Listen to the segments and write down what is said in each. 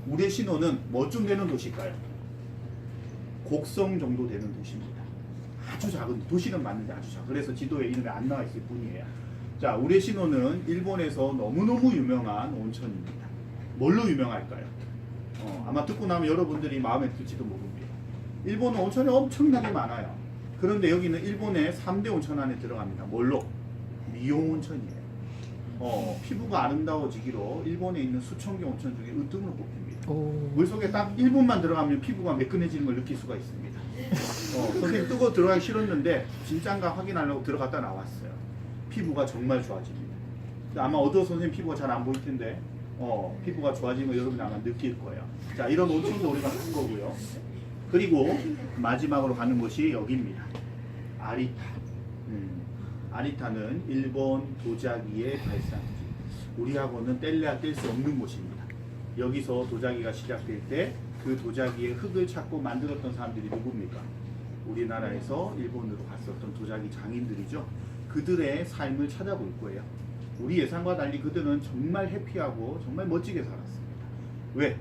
우레시노는 뭐쯤 되는 도시일까요? 곡성 정도 되는 도시입니다. 아주 작은 도시는 맞는데 아주 작은. 그래서 지도에 이름이 안 나와 있을 뿐이에요. 자, 우레시노는 일본에서 너무너무 유명한 온천입니다. 뭘로 유명할까요? 아마 듣고 나면 여러분들이 마음에 들지도 모릅니다. 일본은 온천이 엄청나게 많아요. 그런데 여기는 일본의 3대 온천 안에 들어갑니다. 뭘로? 미용 온천이에요. 피부가 아름다워지기로 일본에 있는 수천 개 온천 중에 으뜸으로 꼽힙니다. 물속에 딱 1분만 들어가면 피부가 매끈해지는 걸 느낄 수가 있습니다. 선생님 뜨거 들어가기 싫었는데 진짠가 확인하려고 들어갔다 나왔어요. 피부가 정말 좋아집니다. 아마 어두워 선생님 피부가 잘 안 보일 텐데 피부가 좋아지는 거 여러분이 아마 느낄 거예요. 자, 이런 온천도 우리가 간 거고요. 그리고 마지막으로 가는 곳이 여기입니다. 아리타. 아리타는 일본 도자기의 발산지. 우리하고는 뗄래야 뗄 수 없는 곳입니다. 여기서 도자기가 시작될 때 그 도자기의 흙을 찾고 만들었던 사람들이 누굽니까? 우리나라에서 일본으로 갔었던 도자기 장인들이죠. 그들의 삶을 찾아볼 거예요. 우리 예상과 달리 그들은 정말 해피하고 정말 멋지게 살았습니다. 왜?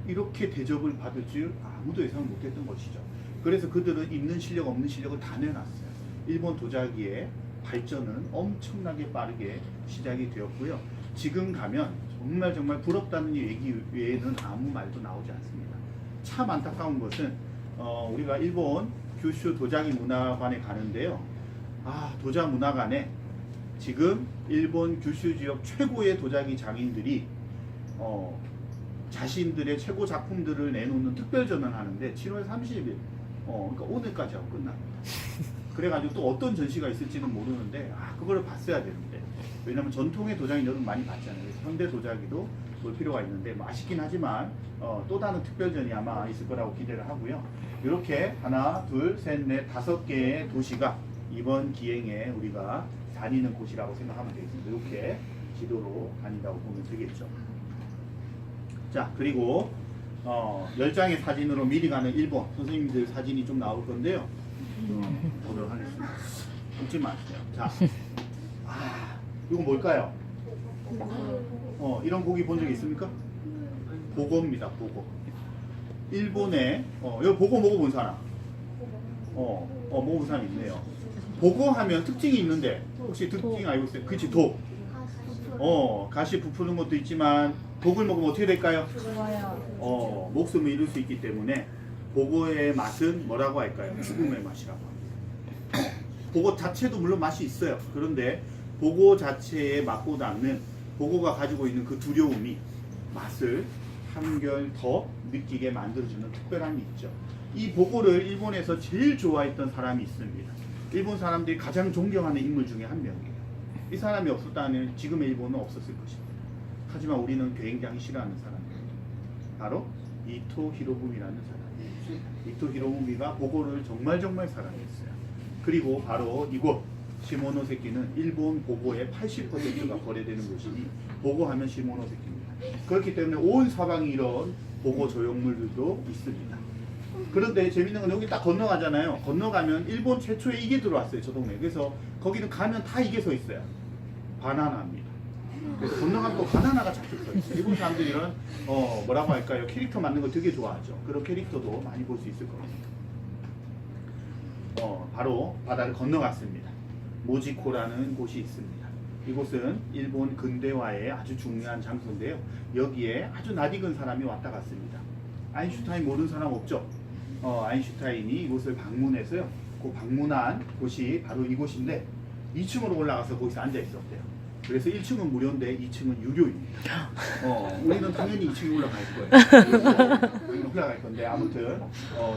이렇게 대접을 받을 줄 아무도 예상 못했던 것이죠. 그래서 그들은 있는 실력 없는 실력을 다 내놨어요. 일본 도자기의 발전은 엄청나게 빠르게 시작이 되었고요. 지금 가면 정말 부럽다는 얘기 외에는 아무 말도 나오지 않습니다. 참 안타까운 것은 우리가 일본 규슈 도자기 문화관에 가는데요. 도자 문화관에 지금 일본 규슈 지역 최고의 도자기 장인들이 자신들의 최고 작품들을 내놓는 특별전을 하는데 7월 30일 그러니까 오늘까지 하고 끝납니다. 그래가지고 또 어떤 전시가 있을지는 모르는데 그거를 봤어야 되는데, 왜냐면 전통의 도자기 여러분 많이 봤잖아요. 그래서 현대 도자기도 볼 필요가 있는데 아쉽긴 하지만 또 다른 특별전이 아마 있을 거라고 기대를 하고요. 이렇게 하나, 둘, 셋, 넷, 5개의 도시가 이번 기행에 우리가 다니는 곳이라고 생각하면 되겠습니다. 이렇게 지도로 다닌다고 보면 되겠죠. 자, 그리고 10장의 사진으로 미리 가는 일본 선생님들 사진이 좀 나올 건데요. 보도록 하겠습니다. 웃지 마세요. 자, 이건 뭘까요? 이런 고기 본 적 있습니까? 보고입니다. 보고. 일본에 여기 보고 먹어본 사람? 먹어본 사람 있네요. 보고 하면 특징이 있는데 혹시 특징 알고 있어요? 그치, 독. 가시 부푸는 것도 있지만 독을 먹으면 어떻게 될까요? 죽어요. 목숨을 잃을 수 있기 때문에 보고의 맛은 뭐라고 할까요? 죽음의 맛이라고 합니다. 보고 자체도 물론 맛이 있어요. 그런데 보고 자체에 맛보다는 보고가 가지고 있는 그 두려움이 맛을 한결 더 느끼게 만들어주는 특별함이 있죠. 이 보고를 일본에서 제일 좋아했던 사람이 있습니다. 일본 사람들이 가장 존경하는 인물 중에 한 명이에요. 이 사람이 없었다면 지금의 일본은 없었을 것입니다. 하지만 우리는 굉장히 싫어하는 사람이에요. 바로 이토 히로부미라는 사람이에요. 이토 히로부미가 보고를 정말 사랑했어요. 그리고 바로 이곳 시모노세키는 일본 보고의 80%가 거래되는 곳이니 보고하면 시모노세키입니다. 그렇기 때문에 온 사방이 이런 보고 조형물들도 있습니다. 그런데 재밌는 건 여기 딱 건너가잖아요. 건너가면 일본 최초에 이게 들어왔어요. 저 동네. 그래서 거기는 가면 다 이게 서 있어요. 바나나입니다. 그래서 건너가면 또 바나나가 자꾸 서 있어요. 일본 사람들이 이런 뭐라고 할까요? 캐릭터 만든 거 되게 좋아하죠. 그런 캐릭터도 많이 볼 수 있을 겁니다. 바로 바다를 건너갔습니다. 모지코라는 곳이 있습니다. 이곳은 일본 근대화의 아주 중요한 장소인데요. 여기에 아주 낯익은 사람이 왔다 갔습니다. 아인슈타인 모르는 사람 없죠? 아인슈타인이 이곳을 방문해서요. 그 방문한 곳이 바로 이곳인데 2층으로 올라가서 거기서 앉아 있었대요. 그래서 1층은 무료인데 2층은 유료입니다. 우리는 당연히 2층에 올라갈 거예요. 올라갈 건데 아무튼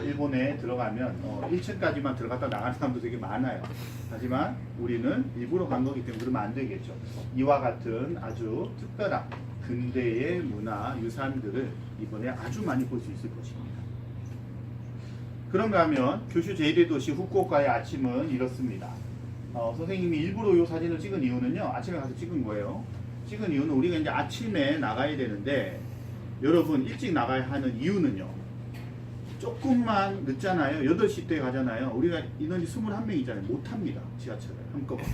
일본에 들어가면 1층까지만 들어갔다 나가는 사람도 되게 많아요. 하지만 우리는 일부러 간 거기 때문에 그러면 안 되겠죠. 이와 같은 아주 특별한 근대의 문화 유산들을 이번에 아주 많이 볼 수 있을 것입니다. 그런가 하면 규슈 제1의 도시 후쿠오카의 아침은 이렇습니다. 선생님이 일부러 이 사진을 찍은 이유는요, 아침에 가서 찍은 거예요. 찍은 이유는 우리가 이제 아침에 나가야 되는데 여러분 일찍 나가야 하는 이유는요, 조금만 늦잖아요. 8시 때 가잖아요. 우리가 인원이 21명이잖아요. 못 탑니다. 지하철을 한꺼번에.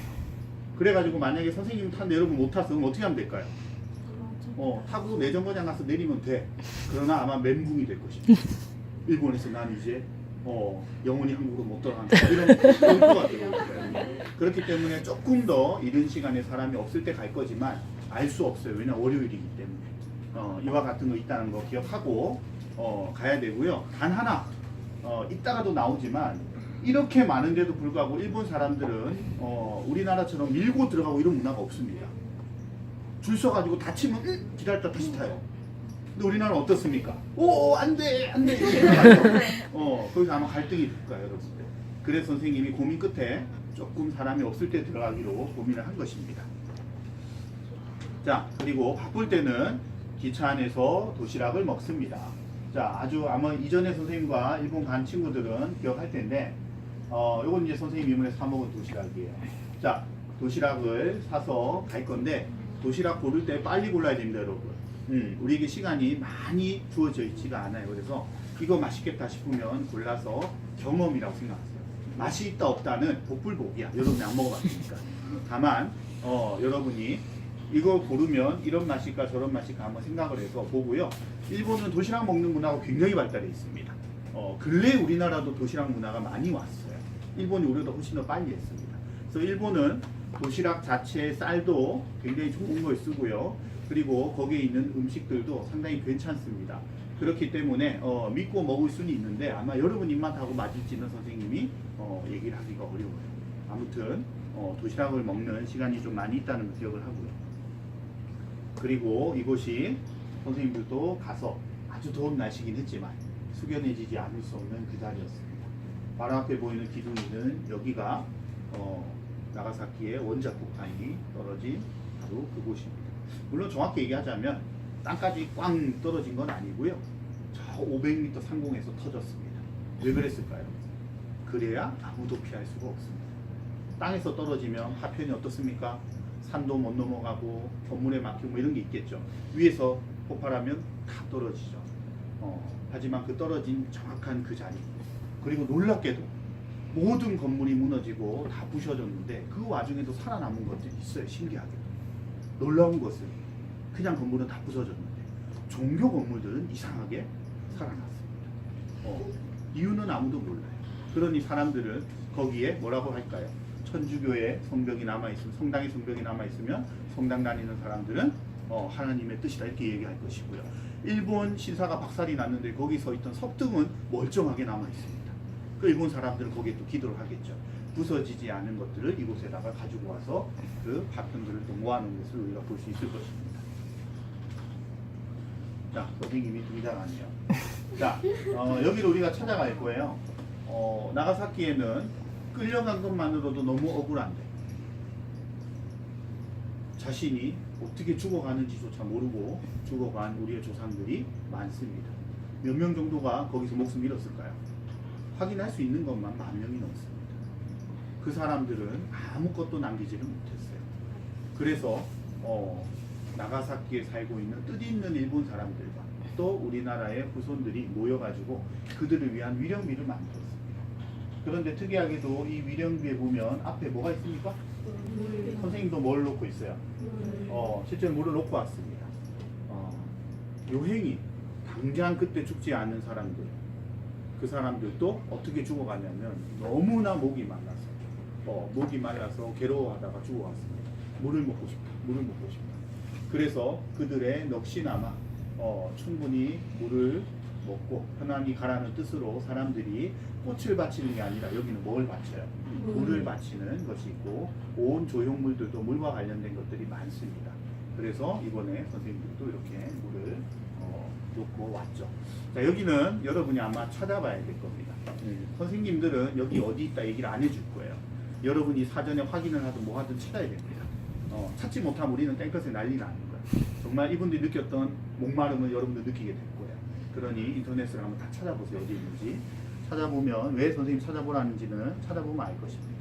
그래가지고 만약에 선생님 탔는데 여러분 못 탔으면 어떻게 하면 될까요? 타고 내정거장 가서 내리면 돼. 그러나 아마 멘붕이 될 것입니다. 일본에서 난 이제 영원히 한국으로 못 돌아간다. 이런 공포가 들어올 거예요. 그렇기 때문에 조금 더 이른 시간에 사람이 없을 때 갈 거지만 알 수 없어요. 왜냐 월요일이기 때문에. 이와 같은 거 있다는 거 기억하고 가야 되고요. 단 하나 이따가도 나오지만 이렇게 많은데도 불구하고 일본 사람들은 우리나라처럼 밀고 들어가고 이런 문화가 없습니다. 줄 서가지고 다치면 기다렸다 다시 타요. 근데 우리나라는 어떻습니까? 오 안돼 안돼 이렇게 해가지고 거기서 아마 갈등이 될 거예요. 여러분. 그래서 선생님이 고민 끝에 조금 사람이 없을 때 들어가기로 고민을 한 것입니다. 자, 그리고 바쁠 때는 기차 안에서 도시락을 먹습니다. 자, 아주 아마 이전에 선생님과 일본 간 친구들은 기억할 텐데 요건 이제 선생님 이번에 사 먹은 도시락이에요. 자, 도시락을 사서 갈 건데 도시락 고를 때 빨리 골라야 됩니다, 여러분. 우리에게 시간이 많이 주어져 있지가 않아요. 그래서 이거 맛있겠다 싶으면 골라서 경험이라고 생각하세요. 맛이 있다 없다는 복불복이야. 여러분이 안 먹어봤으니까. 다만 여러분이 이거 고르면 이런 맛일까 저런 맛일까 한번 생각을 해서 보고요. 일본은 도시락 먹는 문화가 굉장히 발달해 있습니다. 근래 우리나라도 도시락 문화가 많이 왔어요. 일본이 우리보다 훨씬 더 빨리 했습니다. 그래서 일본은 도시락 자체의 쌀도 굉장히 좋은 걸 쓰고요. 그리고 거기에 있는 음식들도 상당히 괜찮습니다. 그렇기 때문에 믿고 먹을 수는 있는데 아마 여러분 입맛하고 맞을지는 선생님이 얘기를 하기가 어려워요. 아무튼 도시락을 먹는 시간이 좀 많이 있다는 걸 기억을 하고요. 그리고 이곳이 선생님들도 가서 아주 더운 날씨긴 했지만 숙연해지지 않을 수 없는 그 자리였습니다. 바로 앞에 보이는 기둥이는 여기가 나가사키의 원자폭탄이 떨어진 바로 그곳입니다. 물론 정확히 얘기하자면 땅까지 꽝 떨어진 건 아니고요. 저 500m 상공에서 터졌습니다. 왜 그랬을까요? 그래야 아무도 피할 수가 없습니다. 땅에서 떨어지면 파편이 어떻습니까? 산도 못 넘어가고 건물에 막히고 뭐 이런 게 있겠죠. 위에서 폭발하면 다 떨어지죠. 하지만 그 떨어진 정확한 그 자리, 그리고 놀랍게도 모든 건물이 무너지고 다 부셔졌는데 그 와중에도 살아남은 것들이 있어요. 신기하게. 놀라운 것은 그냥 건물은 다 부서졌는데 종교 건물들은 이상하게 살아났습니다. 이유는 아무도 몰라요. 그러니 사람들은 거기에 뭐라고 할까요? 천주교의 성벽이 남아있으면, 성당의 성벽이 남아있으면 성당 다니는 사람들은 하나님의 뜻이다 이렇게 얘기할 것이고요. 일본 신사가 박살이 났는데 거기 서 있던 섭등은 멀쩡하게 남아있습니다. 그 일본 사람들은 거기에 또 기도를 하겠죠. 부서지지 않은 것들을 이곳에다가 가지고 와서 그 파편들을 또 모아놓은 것을 우리가 볼 수 있을 것입니다. 자, 선생님이 등장하네요. 자, 여기를 우리가 찾아갈 거예요. 나가사키에는 끌려간 것만으로도 너무 억울한데 자신이 어떻게 죽어가는지조차 모르고 죽어간 우리의 조상들이 많습니다. 몇 명 정도가 거기서 목숨 잃었을까요? 확인할 수 있는 것만 10,000명이 넘습니다. 그 사람들은 아무것도 남기지를 못했어요. 그래서 나가사키에 살고 있는 뜻있는 일본 사람들과 또 우리나라의 후손들이 모여가지고 그들을 위한 위령비를 만들었습니다. 그런데 특이하게도 이 위령비에 보면 앞에 뭐가 있습니까? 선생님도 뭘 놓고 있어요? 실제로 물을 놓고 왔습니다. 요행이 당장 그때 죽지 않는 사람들, 그 사람들도 어떻게 죽어가냐면 너무나 목이 말라서 괴로워하다가 죽어갔습니다. 물을 먹고 싶다. 그래서 그들의 넋이나마 충분히 물을 먹고 편안히 가라는 뜻으로 사람들이 꽃을 바치는 게 아니라 여기는 뭘 바쳐요? 물을 바치는 것이 있고 온 조형물들도 물과 관련된 것들이 많습니다. 그래서 이번에 선생님들도 이렇게 물을 놓고 왔죠. 자, 여기는 여러분이 아마 찾아봐야 될 겁니다. 선생님들은 여기 어디 있다 얘기를 안 해줄 거예요. 여러분이 사전에 확인을 하든 뭐 하든 찾아야 됩니다. 찾지 못하면 우리는 땡볕에 난리 나는 거예요. 정말 이분들이 느꼈던 목마름을 여러분도 느끼게 될 거예요. 그러니 인터넷을 한번 다 찾아보세요. 어디 있는지. 찾아보면 왜 선생님 찾아보라는지는 찾아보면 알 것입니다.